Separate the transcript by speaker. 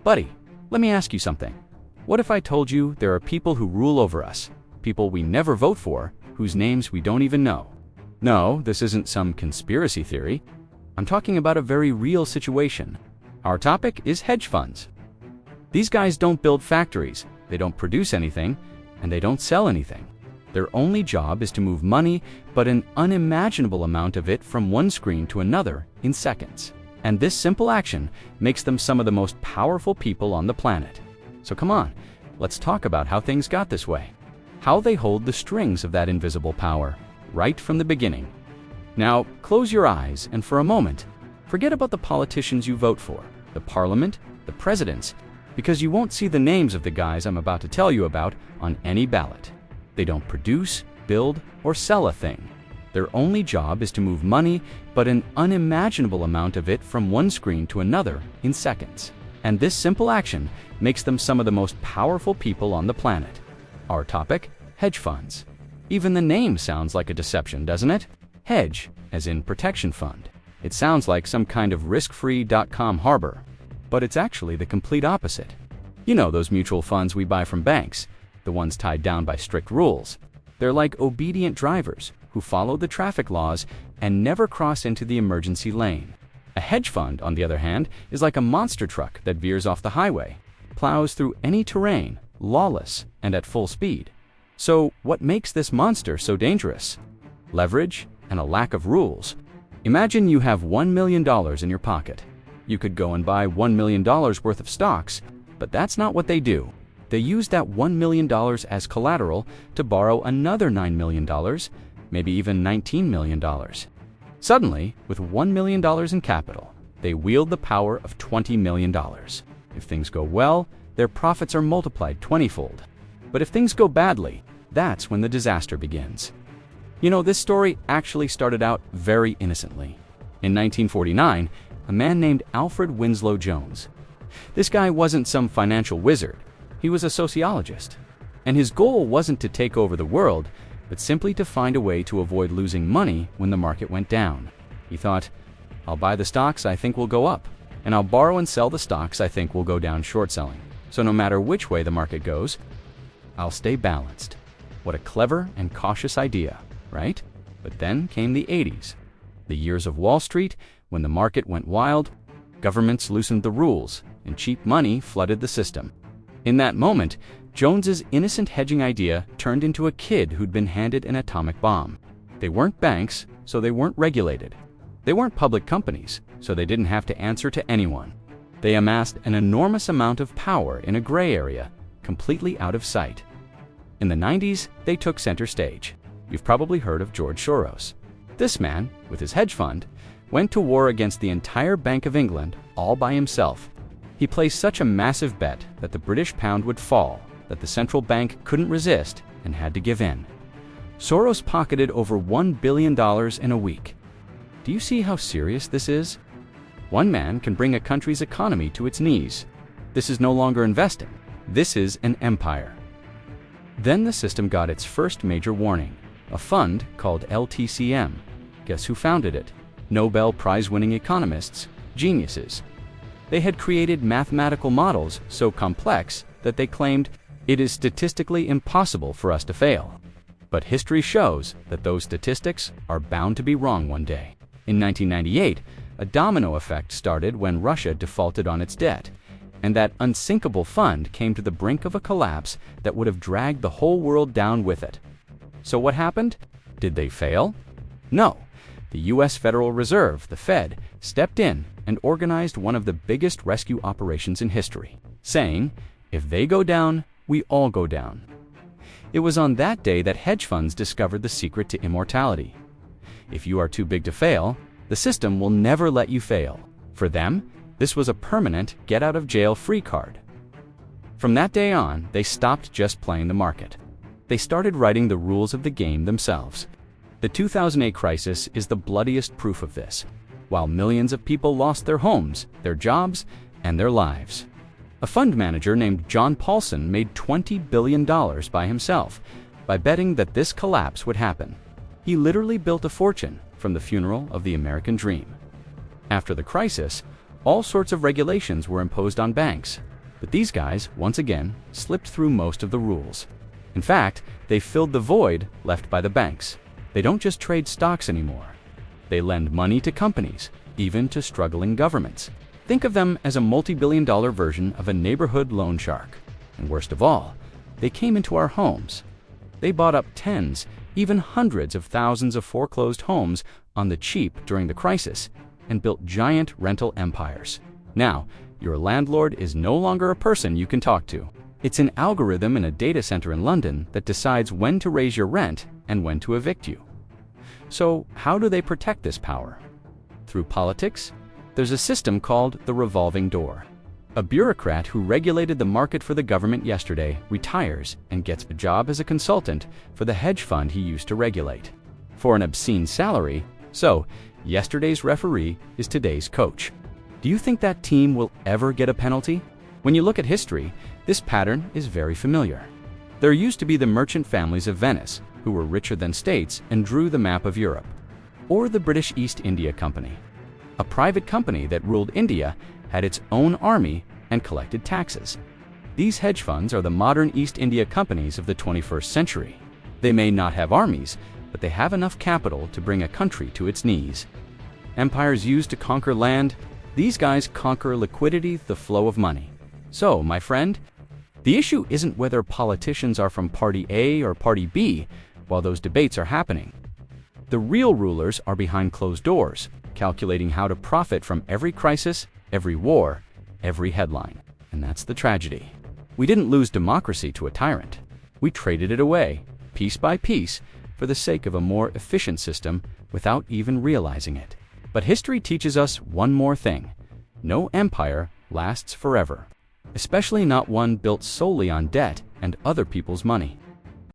Speaker 1: Buddy, let me ask you something. What if I told you there are people who rule over us, people we never vote for, whose names we don't even know? No, this isn't some conspiracy theory. I'm talking about a very real situation. Our topic is hedge funds. These guys don't build factories, they don't produce anything, and they don't sell anything. Their only job is to move money, but an unimaginable amount of it from one screen to another in seconds. And this simple action makes them some of the most powerful people on the planet. So come on, let's talk about how things got this way. How they hold the strings of that invisible power, right from the beginning. Now, close your eyes and for a moment, forget about the politicians you vote for, the parliament, the presidents, because you won't see the names of the guys I'm about to tell you about on any ballot. They don't produce, build, or sell a thing. Their only job is to move money, but an unimaginable amount of it from one screen to another in seconds. And this simple action makes them some of the most powerful people on the planet. Our topic, hedge funds. Even the name sounds like a deception, doesn't it? Hedge, as in protection fund. It sounds like some kind of risk-free.com harbor, but it's actually the complete opposite. You know those mutual funds we buy from banks, the ones tied down by strict rules. They're like obedient drivers who follow the traffic laws and never cross into the emergency lane. A hedge fund, on the other hand, is like a monster truck that veers off the highway, plows through any terrain, lawless and at full speed. So what makes this monster so dangerous? Leverage and a lack of rules. Imagine you have $1 million in your pocket. You could go and buy $1 million worth of stocks, but that's not what they do. They use that $1 million as collateral to borrow another $9 million, maybe even $19 million. Suddenly, with $1 million in capital, they wield the power of $20 million. If things go well, their profits are multiplied 20-fold. But if things go badly, that's when the disaster begins. You know, this story actually started out very innocently. In 1949, a man named Alfred Winslow Jones. This guy wasn't some financial wizard. He was a sociologist. And his goal wasn't to take over the world, but simply to find a way to avoid losing money when the market went down. He thought, I'll buy the stocks I think will go up, and I'll borrow and sell the stocks I think will go down short selling. So no matter which way the market goes, I'll stay balanced. What a clever and cautious idea, right? But then came the 80s, the years of Wall Street, when the market went wild, governments loosened the rules, and cheap money flooded the system. In that moment, Jones's innocent hedging idea turned into a kid who'd been handed an atomic bomb. They weren't banks, so they weren't regulated. They weren't public companies, so they didn't have to answer to anyone. They amassed an enormous amount of power in a gray area, completely out of sight. In the 90s, they took center stage. You've probably heard of George Soros. This man, with his hedge fund, went to war against the entire Bank of England all by himself. He placed such a massive bet that the British pound would fall, that the central bank couldn't resist and had to give in. Soros pocketed over $1 billion in a week. Do you see how serious this is? One man can bring a country's economy to its knees. This is no longer investing. This is an empire. Then the system got its first major warning, a fund called LTCM. Guess who founded it? Nobel Prize-winning economists, geniuses. They had created mathematical models so complex that they claimed it is statistically impossible for us to fail. But history shows that those statistics are bound to be wrong one day. In 1998, a domino effect started when Russia defaulted on its debt, and that unsinkable fund came to the brink of a collapse that would have dragged the whole world down with it. So what happened? Did they fail? No. The U.S. Federal Reserve, the Fed, stepped in and organized one of the biggest rescue operations in history, saying, if they go down, we all go down. It was on that day that hedge funds discovered the secret to immortality. If you are too big to fail, the system will never let you fail. For them, this was a permanent get-out-of-jail-free card. From that day on, they stopped just playing the market. They started writing the rules of the game themselves. The 2008 crisis is the bloodiest proof of this, while millions of people lost their homes, their jobs, and their lives. A fund manager named John Paulson made $20 billion by himself by betting that this collapse would happen. He literally built a fortune from the funeral of the American dream. After the crisis, all sorts of regulations were imposed on banks. But these guys, once again, slipped through most of the rules. In fact, they filled the void left by the banks. They don't just trade stocks anymore. They lend money to companies, even to struggling governments. Think of them as a multi-billion-dollar version of a neighborhood loan shark. And worst of all, they came into our homes. They bought up tens, even hundreds of thousands of foreclosed homes on the cheap during the crisis and built giant rental empires. Now, your landlord is no longer a person you can talk to. It's an algorithm in a data center in London that decides when to raise your rent and when to evict you. So, how do they protect this power? Through politics? There's a system called the revolving door. A bureaucrat who regulated the market for the government yesterday retires and gets a job as a consultant for the hedge fund he used to regulate. For an obscene salary, so yesterday's referee is today's coach. Do you think that team will ever get a penalty? When you look at history, this pattern is very familiar. There used to be the merchant families of Venice, who were richer than states and drew the map of Europe. Or the British East India Company. A private company that ruled India had its own army and collected taxes. These hedge funds are the modern East India companies of the 21st century. They may not have armies, but they have enough capital to bring a country to its knees. Empires used to conquer land. These guys conquer liquidity, the flow of money. So, my friend, the issue isn't whether politicians are from Party A or Party B while those debates are happening. The real rulers are behind closed doors, calculating how to profit from every crisis, every war, every headline. And that's the tragedy. We didn't lose democracy to a tyrant. We traded it away, piece by piece, for the sake of a more efficient system without even realizing it. But history teaches us one more thing. No empire lasts forever, especially not one built solely on debt and other people's money.